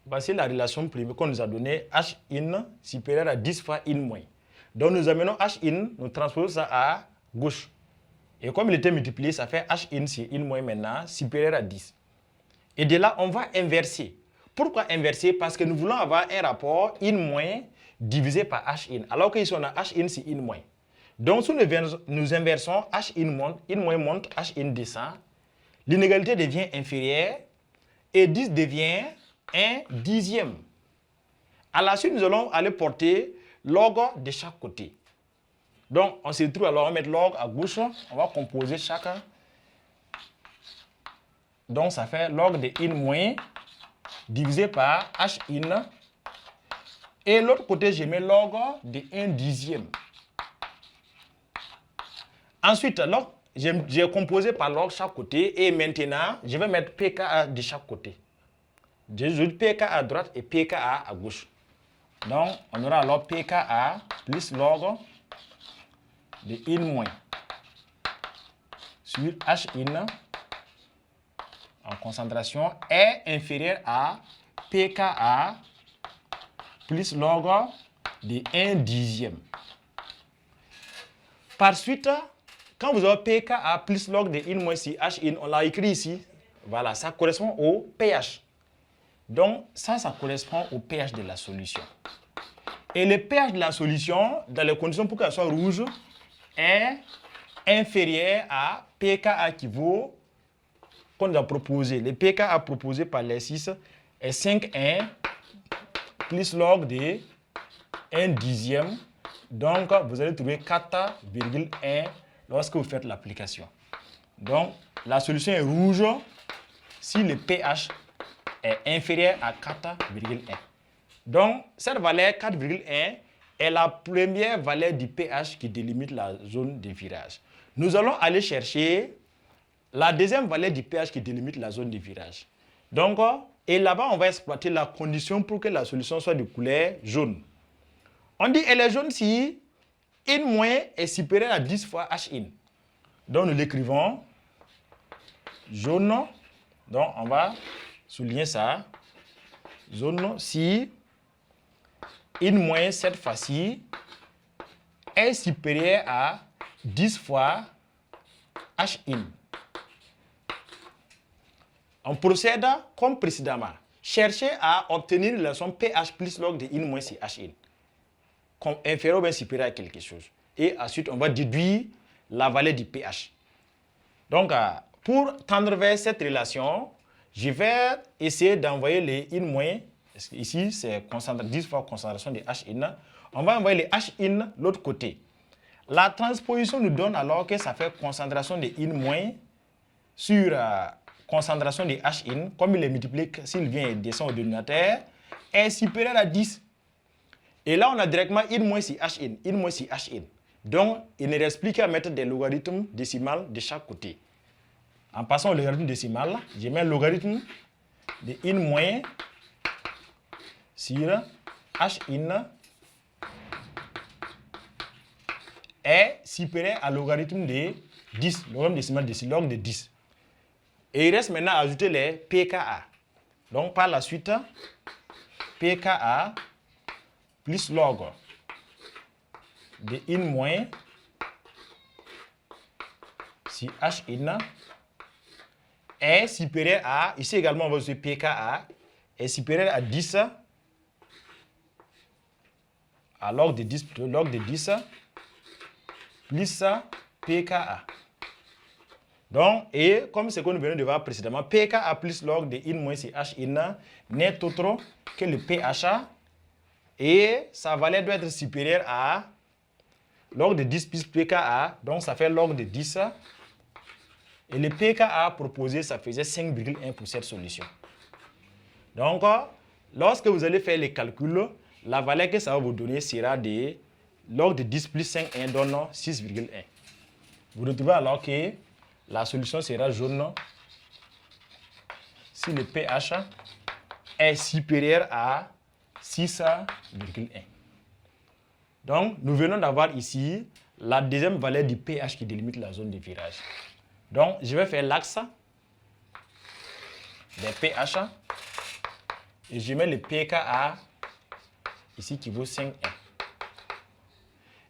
voici la relation privée qu'on nous a donnée, H in supérieur à 10 fois in moins. Donc nous amenons H in, nous transposons ça à gauche. Et comme il était multiplié, ça fait H in sur in moins maintenant, supérieur à 10. Et de là, on va inverser. Pourquoi inverser? Parce que nous voulons avoir un rapport in moins divisé par H in, alors qu'ici on a H in sur in moins. Donc si nous inversons H in moins monte, H in descend, l'inégalité devient inférieure et 10 devient 1/10. À la suite, nous allons aller porter log de chaque côté. Donc, on se retrouve, alors on va mettre log à gauche, on va composer chacun. Donc, ça fait log de in moins divisé par H in. Et l'autre côté, je mets log de 1/10. Ensuite, j'ai composé par log chaque côté et maintenant, je vais mettre pKa de chaque côté. J'ajoute pKa à droite et pKa à gauche. Donc, on aura alors pKa plus log de in moins sur H in en concentration est inférieur à pKa plus log de 1/10. Par suite, quand vous avez pKa plus log de in moins sur H in, on l'a écrit ici. Voilà, ça correspond au pH. Donc, ça correspond au pH de la solution. Et le pH de la solution, dans les conditions pour qu'elle soit rouge, est inférieur à pKa qui vaut, qu'on nous a proposé. Le pKa proposé par l'exercice est 5,1 plus log de 1/10. Donc, vous allez trouver 4,1 lorsque vous faites l'application. Donc, la solution est rouge si le pH est inférieur à 4,1. Donc, cette valeur 4,1 est la première valeur du pH qui délimite la zone de virage. Nous allons aller chercher la deuxième valeur du pH qui délimite la zone de virage. Donc, et là-bas, on va exploiter la condition pour que la solution soit de couleur jaune. On dit elle est jaune si in moins est supérieur à 10 fois H in. Donc, nous l'écrivons jaune. Donc, on va souligner ça. Jaune si in moins cette fois-ci est supérieur à 10 fois H in. On procède comme précédemment. Cherchez à obtenir la somme pH plus log de in moins sur H in. Comme inférieur ou bien supérieur à quelque chose. Et ensuite, on va déduire la valeur du pH. Donc, pour tendre vers cette relation, je vais essayer d'envoyer les in moins. Ici, c'est 10 fois concentration de H in. On va envoyer les H in l'autre côté. La transposition nous donne alors que ça fait concentration de in moins sur concentration de H in. Comme il est multiplié, s'il vient et descend au dénominateur, est supérieur à 10. Et là, on a directement in moins sur H in, in moins sur H in. Donc, il ne reste plus qu'à mettre des logarithmes décimales de chaque côté. En passant au logarithme décimal, je mets le logarithme de in moins sur H in est supérieur à logarithme de 10, logarithme décimal de log de 10. Et il reste maintenant à ajouter les pKa. Donc, par la suite, pKa plus log de in moins si H in est supérieur à, ici également on va utiliser pKa, est supérieur à 10, à log de 10 plutôt, log de 10 plus pKa. Donc, et comme ce que nous venons de voir précédemment, pKa plus log de in moins si H in n'est autre que le pH et sa valeur doit être supérieure à log de 10 plus pKa, donc ça fait log de 10. Et le pKa proposé, ça faisait 5,1 pour cette solution. Donc, lorsque vous allez faire les calculs, la valeur que ça va vous donner sera de log de 10 plus 5,1 donne 6,1. Vous retrouvez alors que la solution sera jaune si le pH est supérieur à 6,1. Donc, nous venons d'avoir ici la deuxième valeur du pH qui délimite la zone de virage. Donc, je vais faire l'axe des pH Et je mets le pKa ici qui vaut 5,1.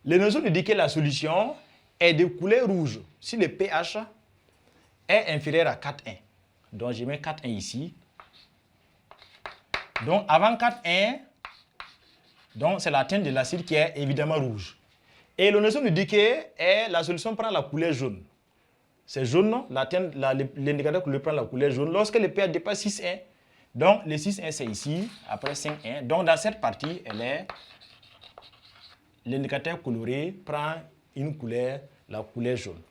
Les notions nous disent que la solution est de couleur rouge si le pH est inférieur à 4,1. Donc je mets 4,1 ici. Donc avant 4,1, donc c'est la teinte de l'acide qui est évidemment rouge. Et la notion nous dit que la solution prend la couleur jaune. C'est jaune, l'indicateur couleur prend la couleur jaune lorsque le pH dépasse 6,1. Donc le 6,1 c'est ici, après 5,1. Donc dans cette partie, l'indicateur coloré prend une couleur, la couleur jaune.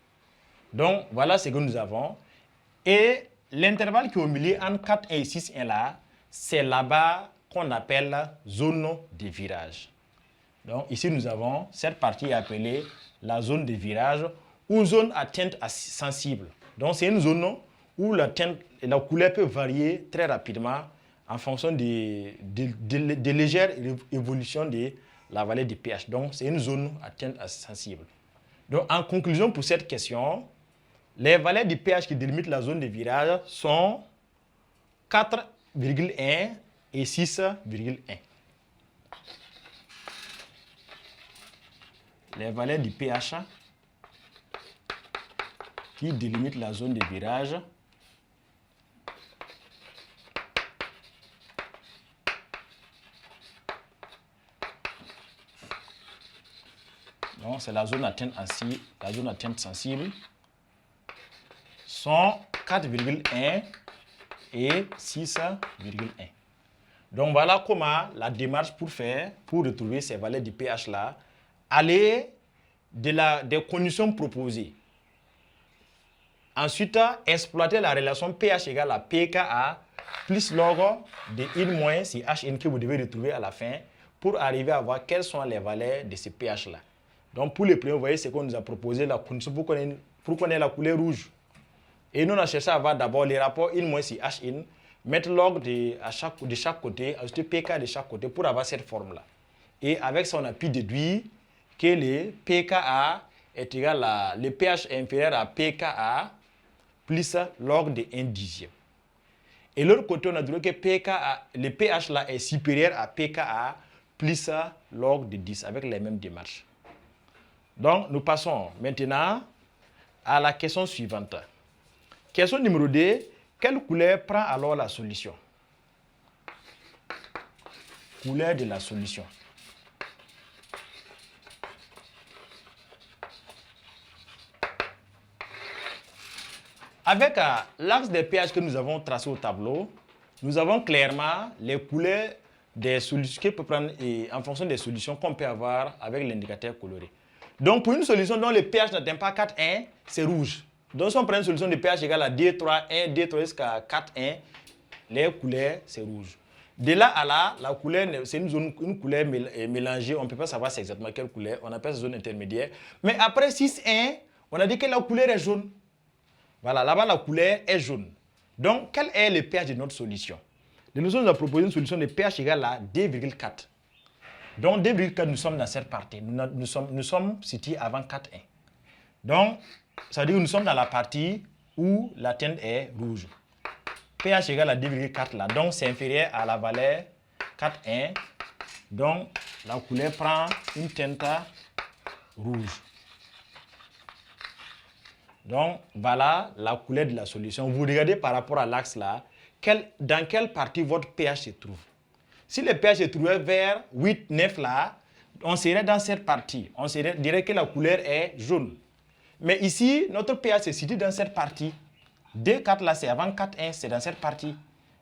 Donc voilà ce que nous avons. Et l'intervalle qui est au milieu entre 4,1 et 6,1 là, c'est là-bas qu'on appelle zone de virage. Donc ici nous avons cette partie appelée la zone de virage ou zone à teinte sensible. Donc c'est une zone où la couleur peut varier très rapidement en fonction de légères évolutions de la valeur du pH. Donc c'est une zone à teinte sensible. Donc en conclusion pour cette question, les valeurs du pH qui délimitent la zone de virage sont 4,1 et 6,1. Les valeurs du pH qui délimitent la zone de virage donc c'est la zone à teinte sensible, sont 4,1 et 6,1. Donc voilà comment la démarche pour retrouver ces valeurs du pH là, aller des conditions proposées. Ensuite, exploiter la relation pH égale à pKa plus log de in moins si Hn que vous devez retrouver à la fin pour arriver à voir quelles sont les valeurs de ce pH là. Donc pour le premier, vous voyez ce qu'on nous a proposé, la condition pour qu'on ait la couleur rouge. Et nous, on a cherché à voir d'abord les rapports in moins si Hn, mettre log de chaque côté, ajouter pK de chaque côté pour avoir cette forme-là. Et avec ça, on a pu déduire que le pKa est égal à, le pH est inférieur à pKa plus log de 1 dixième. Et l'autre côté, on a dit que le pH là est supérieur à pKa plus log de 10 avec les mêmes démarches. Donc, nous passons maintenant à la question suivante. Question numéro 2. Quelle couleur prend alors la solution? Couleur de la solution. Avec l'axe des pH que nous avons tracé au tableau, nous avons clairement les couleurs des solutions qui peuvent prendre en fonction des solutions qu'on peut avoir avec l'indicateur coloré. Donc pour une solution dont le pH n'atteint pas 4,1, c'est rouge. Donc si on prend une solution de pH égale à D3,1, D3 jusqu'à 4,1, les couleurs c'est rouge. De là à là, la couleur, c'est une couleur mélangée, on ne peut pas savoir c'est exactement quelle couleur, on appelle ça zone intermédiaire. Mais après 6,1, on a dit que la couleur est jaune. Voilà, là-bas, la couleur est jaune. Donc, quel est le pH de notre solution? Nous nous a proposé une solution de pH égale à 2,4. Donc, 2,4, nous sommes dans cette partie. Nous sommes situés avant 4,1. Donc, ça veut dire que nous sommes dans la partie où la teinte est rouge. pH égale à 2,4 là. Donc, c'est inférieur à la valeur 4,1. Donc, la couleur prend une teinte rouge. Donc, voilà la couleur de la solution. Vous regardez par rapport à l'axe là, dans quelle partie votre pH se trouve. Si le pH se trouvait vers 8, 9 là, on serait dans cette partie. On dirait que la couleur est jaune. Mais ici, notre pH se situe dans cette partie. 2,4 là, c'est avant 4,1, c'est dans cette partie.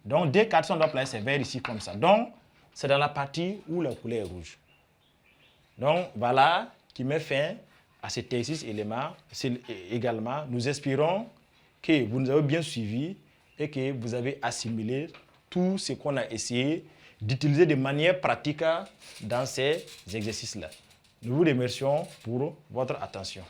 Donc, 2,4, si on doit placer, c'est vers ici comme ça. Donc, c'est dans la partie où la couleur est rouge. Donc, voilà qui met fin à cet exercice également. Nous espérons que vous nous avez bien suivis et que vous avez assimilé tout ce qu'on a essayé d'utiliser de manière pratique dans ces exercices-là. Nous vous remercions pour votre attention.